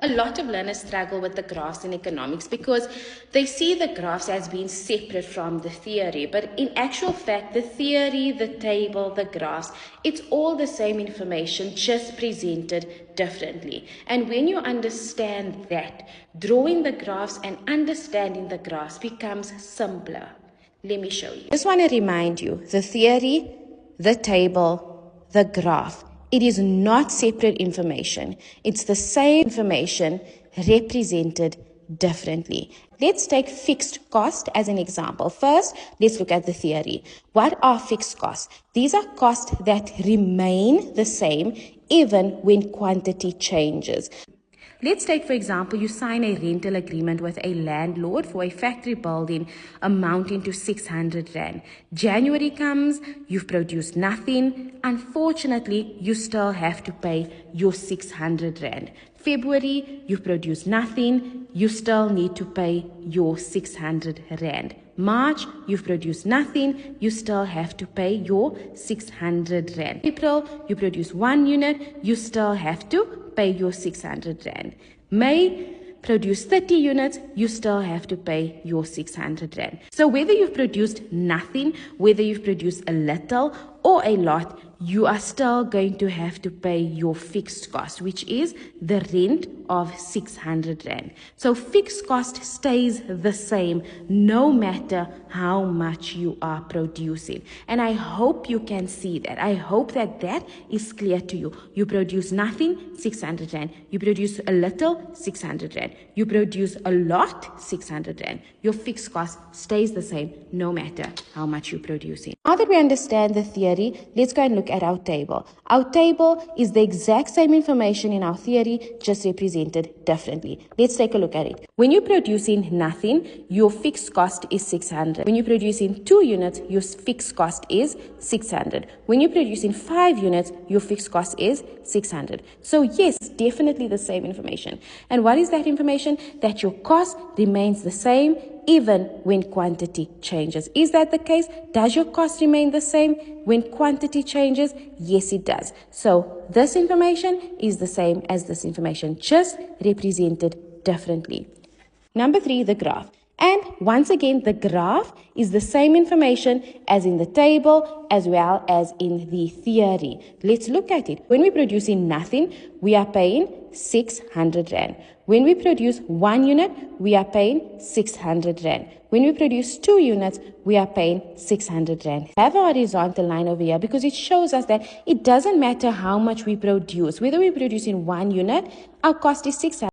A lot of learners struggle with the graphs in economics because they see the graphs as being separate from the theory. But in actual fact, the theory, the table, the graphs, it's all the same information, just presented differently. And when you understand that, drawing the graphs and understanding the graphs becomes simpler. Let me show you. Just want to remind you, the theory, the table, the graph. It is not separate information. It's the same information represented differently. Let's take fixed cost as an example. First, let's look at the theory. What are fixed costs? These are costs that remain the same even when quantity changes. Let's take, for example, you sign a rental agreement with a landlord for a factory building amounting to 600 Rand. January comes, you've produced nothing. Unfortunately, you still have to pay your 600 Rand. February, you've produced nothing. You still need to pay your 600 Rand. March, you've produced nothing. You still have to pay your 600 Rand. April, you produce 1 unit. You still have to pay your 600 Rand. May, produce 30 units, you still have to pay your 600 Rand. So whether you've produced nothing, whether you've produced a little or a lot, you are still going to have to pay your fixed cost, which is the rent of 600 Rand. So fixed cost stays the same no matter how much you are producing. And I hope you can see that. I hope that that is clear to you. You produce nothing, 600 Rand. You produce a little, 600 Rand. You produce a lot, 600 Rand. Your fixed cost stays the same no matter how much you're producing. Now that we understand the theory, let's go and look at our table. Our table is the exact same information in our theory, just represented differently. Let's take a look at it. When you're producing nothing, your fixed cost is 600. When you're producing 2 units, your fixed cost is 600. When you're producing 5 units, your fixed cost is 600. So yes, definitely the same information. And what is that information? That your cost remains the same even when quantity changes. Is that the case? Does your cost remain the same when quantity changes? Yes, it does. So this information is the same as this information, just represented differently. Number 3, the graph. And once again, the graph is the same information as in the table as well as in the theory. Let's look at it. When we're producing nothing, we are paying 600 Rand. When we produce 1 unit, we are paying 600 Rand. When we produce 2 units, we are paying 600 Rand. I have a horizontal line over here because it shows us that it doesn't matter how much we produce. Whether we produce in 1 unit, our cost is 600.